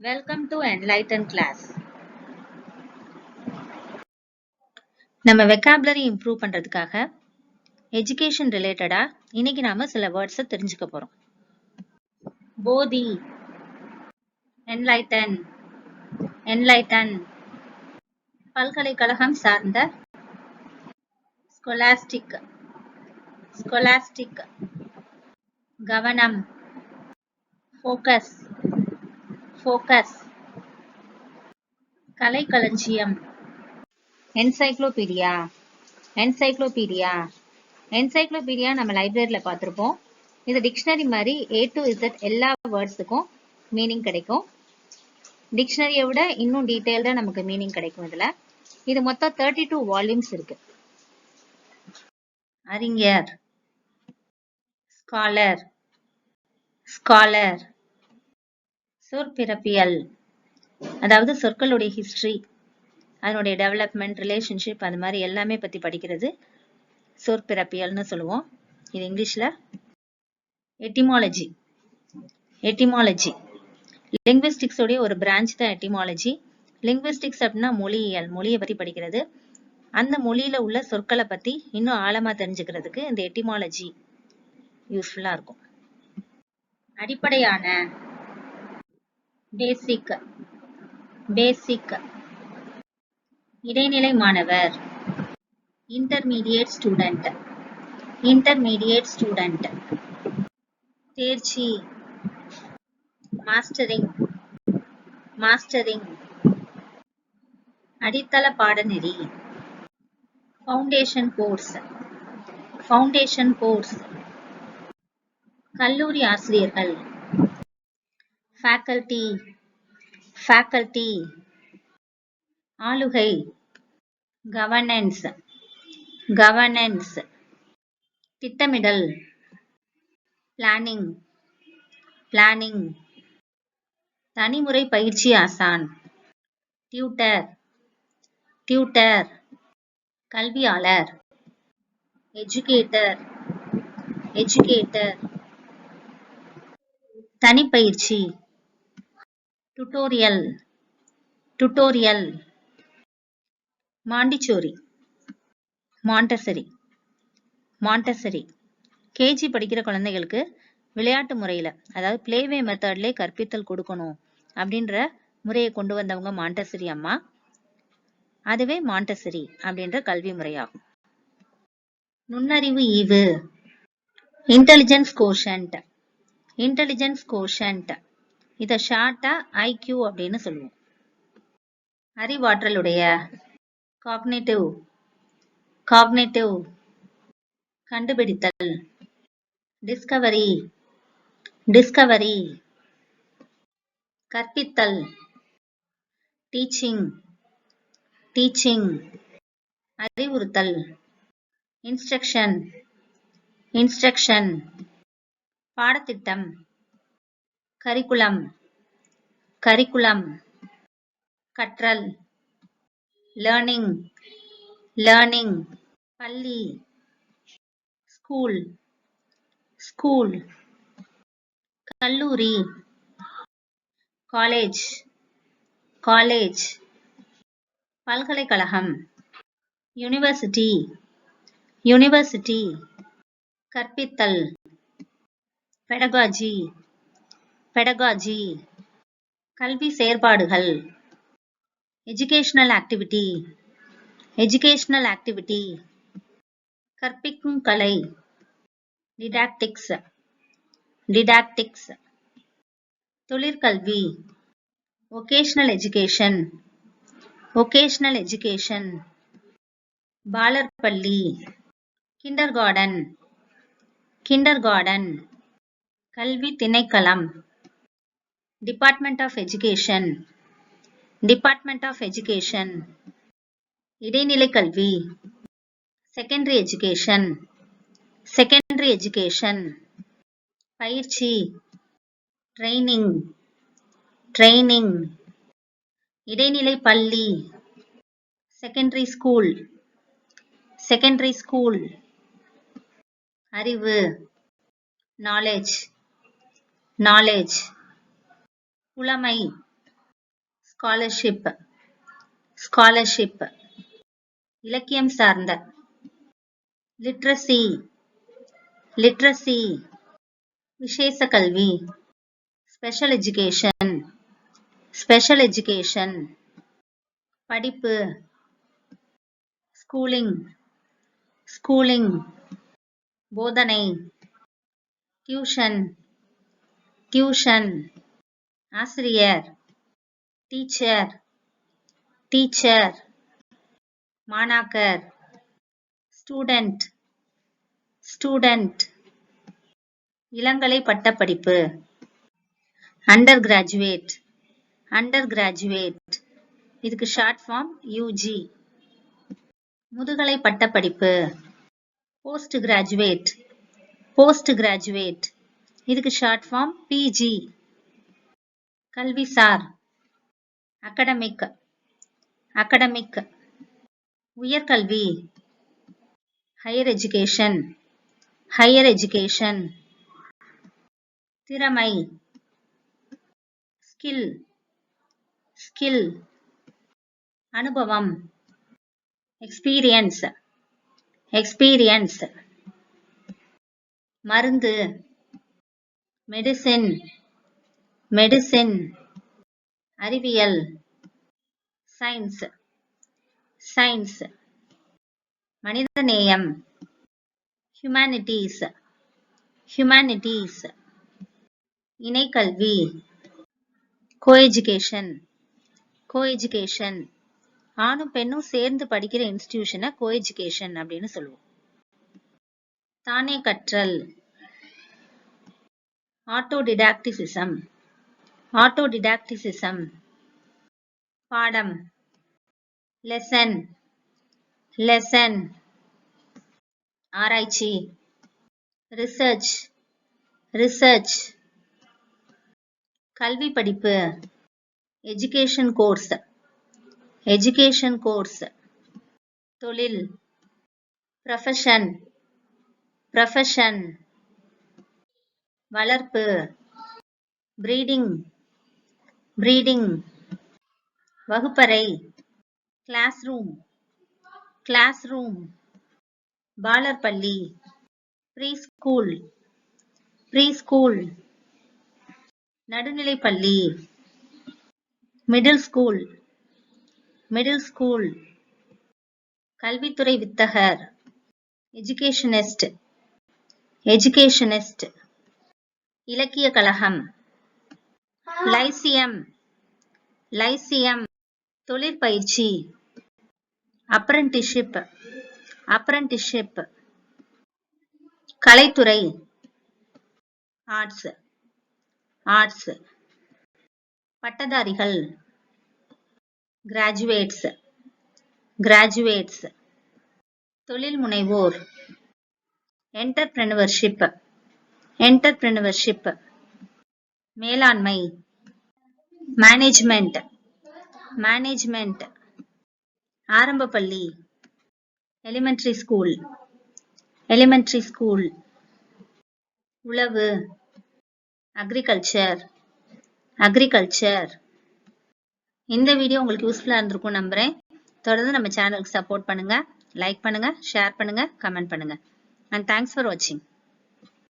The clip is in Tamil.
Welcome to enlighten class. நம்ம vocabulary improve பண்றதுக்காக education related இன்னைக்கு நாம சில words தெரிஞ்சுக்க போறோம். போதி, enlighten, enlighten. பல்கலைக்கழகம் சார்ந்த scholastic, scholastic. கவனம், focus, focus. கலைக்களஞ்சியம், encyclopedia, encyclopedia. encyclopedia நம்ம லைப்ரரியில பார்த்திருப்போம். இது டிக்ஷனரி மாதிரி A to Z எல்லா வேர்ட்ஸுக்கும் மீனிங் கிடைக்கும். டிக்ஷனரியை விட இன்னும் டீடைல்டா நமக்கு மீனிங் கிடைக்கும் இதுல. இது மொத்தம் 32 வால்யூம்ஸ் இருக்கு. அறிஞர், ஸ்காலர், ஸ்காலர். சொற்பிறப்பியல், அதாவது சொற்களுடைய ஹிஸ்டரி, அதனுடைய டெவலப்மெண்ட், ரிலேஷன்ஷிப், அது மாதிரி எல்லாமே பத்தி படிக்கிறது சொற்பிறப்பியல்னு சொல்லுவோம். இது இங்கிலீஷ்ல எட்டிமாலஜி, எட்டிமாலஜி. லிங்குவிஸ்டிக்ஸ் உடைய ஒரு பிரான்ச் தான் எட்டிமாலஜி. லிங்குவிஸ்டிக்ஸ் அப்படின்னா மொழியியல், மொழியை பத்தி படிக்கிறது. அந்த மொழியில உள்ள சொற்களை பத்தி இன்னும் ஆழமா தெரிஞ்சுக்கிறதுக்கு இந்த எட்டிமாலஜி யூஸ்ஃபுல்லா இருக்கும். அடிப்படையான, பேசிக், பேசிக். இடைநிலை மாணவர், இன்டர்மீடியேட் ஸ்டூடெண்ட், இன்டர்மீடியேட் ஸ்டூடெண்ட். தேர்ச்சி, மாஸ்டரிங், மாஸ்டரிங். அடித்தள பாடநெறி, ஃபவுண்டேஷன் கோர்ஸ், ஃபவுண்டேஷன் கோர்ஸ். கல்லூரி ஆசிரியர்கள், ஃபேக்கல்டி, ஃபேக்கல்டி. ஆளுகை, கவர்னன்ஸ், கவர்னன்ஸ். திட்டமிடல், பிளானிங், பிளானிங். தனிமுறை பயிற்சி ஆசான், டியூட்டர், டியூட்டர். கல்வியாளர், எஜுகேட்டர், எஜுகேட்டர். தனிப்பயிற்சி, டுட்டோரியல், டுட்டோரியல். மாண்டிச்சோரி, மாண்டசரி, மாண்டசரி. கேஜி படிக்கிற குழந்தைகளுக்கு விளையாட்டு முறையில, அதாவது பிளேவே மெத்தட்லேயே கற்பித்தல் கொடுக்கணும் அப்படின்ற முறையை கொண்டு வந்தவங்க மாண்டசரி அம்மா. அதுவே மாண்டசரி அப்படின்ற கல்வி முறையாகும். நுண்ணறிவு ஈவு, இன்டெலிஜென்ஸ் கோஷன்ட், இன்டெலிஜென்ஸ் கோஷன்ட். இத ஷார்ட்டா IQ அப்படின்னு சொல்லுவோம். அறிவாற்றலுடைய, காக்னிட்டிவ், காக்னிட்டிவ். கண்டுபிடித்தல், டிஸ்கவரி, டிஸ்கவரி. கற்பித்தல், டீச்சிங், டீச்சிங். அறிவுறுத்தல், இன்ஸ்ட்ரக்ஷன், இன்ஸ்ட்ரக்ஷன். பாடத்திட்டம், கரிக்குலம், கரிக்குலம். கற்றல், லேர்னிங், லேர்னிங். பள்ளி, ஸ்கூல், ஸ்கூல். கல்லூரி, காலேஜ், காலேஜ். பல்கலைக்கழகம், யூனிவர்சிட்டி, யூனிவர்சிட்டி. கற்பித்தல், பெடகாஜி, பெடகாஜி. கல்வி செயற்பாடுகள், எஜுகேஷனல் ஆக்டிவிட்டி, எஜுகேஷனல் ஆக்டிவிட்டி. கற்பிக்கும் கலை, டிடாக்டிக்ஸ், டிடாக்டிக்ஸ். தொழிற்கல்வி, வொகேஷனல் எஜுகேஷன், வொகேஷனல் எஜுகேஷன். பாலர் பள்ளி, கிண்டர் கார்டன், கிண்டர் கார்டன். கல்வி திணைக்களம், department of education, department of education. இடைநிலை கல்வி, செகண்டரி எஜுகேஷன், செகண்டரி எஜுகேஷன். பயிற்சி, ட்ரைனிங், ட்ரைனிங். இடைநிலை பள்ளி, செகண்டரி ஸ்கூல், செகண்டரி ஸ்கூல். அறிவு, நாலேஜ், நாலேஜ். புலமை, ஸ்காலர்ஷிப் ஸ்காலர்ஷிப் இலக்கியம் சார்ந்த லிட்ரஸி லிட்ரஸி விசேஷ கல்வி ஸ்பெஷல் எஜுகேஷன் ஸ்பெஷல் எஜுகேஷன் படிப்பு ஸ்கூலிங் ஸ்கூலிங் போதனை டியூஷன் டியூஷன் ஆசிரியர் டீச்சர் டீச்சர் மாணாக்கர் ஸ்டூடெண்ட் ஸ்டூடெண்ட் இளங்கலை பட்டப்படிப்பு அண்டர் கிராஜுவேட் அண்டர் கிராஜுவேட் இதுக்கு ஷார்ட் ஃபார்ம் யூஜி முதுகலை பட்டப்படிப்பு போஸ்ட் கிராஜுவேட் போஸ்ட் கிராஜுவேட் இதுக்கு ஷார்ட் ஃபார்ம் பிஜி கல்விசார் அகடமிக் அகடமிக் உயர்கல்வி ஹையர் எஜுகேஷன் ஹையர் எஜுகேஷன் திறமை ஸ்கில் ஸ்கில் அனுபவம் எக்ஸ்பீரியன்ஸ் எக்ஸ்பீரியன்ஸ் மருந்து மெடிசின் மெடிசின் அறிவியல் சயின்ஸ் சயின்ஸ் மனிதநேயம் ஹியூமனிட்டீஸ் ஹியூமனிட்டீஸ் இணைக்கல்வி கோஎஜுகேஷன் கோஎஜுகேஷன் ஆணும் பெண்ணும் சேர்ந்து படிக்கிற இன்ஸ்டிடியூஷனை கோஎஜுகேஷன் அப்படின்னு சொல்லுவோம் தானே கற்றல் ஆட்டோடிடாக்டிசிசம் ஆட்டோடிடாக்டிசிசம் பாடம் லெசன் லெசன் ஆராய்ச்சி ரிசர்ச் ரிசர்ச் கல்வி படிப்பு எஜுகேஷன் கோர்ஸ் எஜுகேஷன் கோர்ஸ் தொழில் ப்ரொஃபஷன் ப்ரொஃபஷன் வளர்ப்பு பிரீடிங் பிரீடிங் வகுப்பறை கிளாஸ் ரூம் கிளாஸ் ரூம் பாலர் பள்ளி ப்ரீ ஸ்கூல் ப்ரீ ஸ்கூல் நடுநிலைப்பள்ளி மிடில் ஸ்கூல் மிடில் ஸ்கூல் கல்வித்துறை வித்தகர் எஜுகேஷனிஸ்ட் எஜுகேஷனிஸ்ட் இலக்கிய கழகம் லைசியம் லைசியம் தொழிற்பயிற்சி அப்ரண்டிஸ்ஷிப் அப்ரண்டிஸ்ஷிப் கலைத்துறை ஆர்ட்ஸ் ஆர்ட்ஸ் பட்டதாரிகள் கிராஜுவேட்ஸ் கிராஜுவேட்ஸ் தொழில் முனைவோர் என்டர்பிரெனர்ஷிப் என்டர்பிரெனர்ஷிப் மேலாண்மை மேனேஜ்மெண்ட் மேனேஜ்மெண்ட் ஆரம்ப பள்ளி எலிமெண்டரி ஸ்கூல் எலிமெண்டரி ஸ்கூல் உழவு அக்ரிகல்ச்சர் அக்ரிகல்ச்சர் இந்த வீடியோ உங்களுக்கு யூஸ்ஃபுல்லா இருந்திருக்கும் நம்புறேன். தொடர்ந்து நம்ம சேனலுக்கு சப்போர்ட் பண்ணுங்க, லைக் பண்ணுங்க, ஷேர் பண்ணுங்க, கமெண்ட் பண்ணுங்க. And thanks for watching.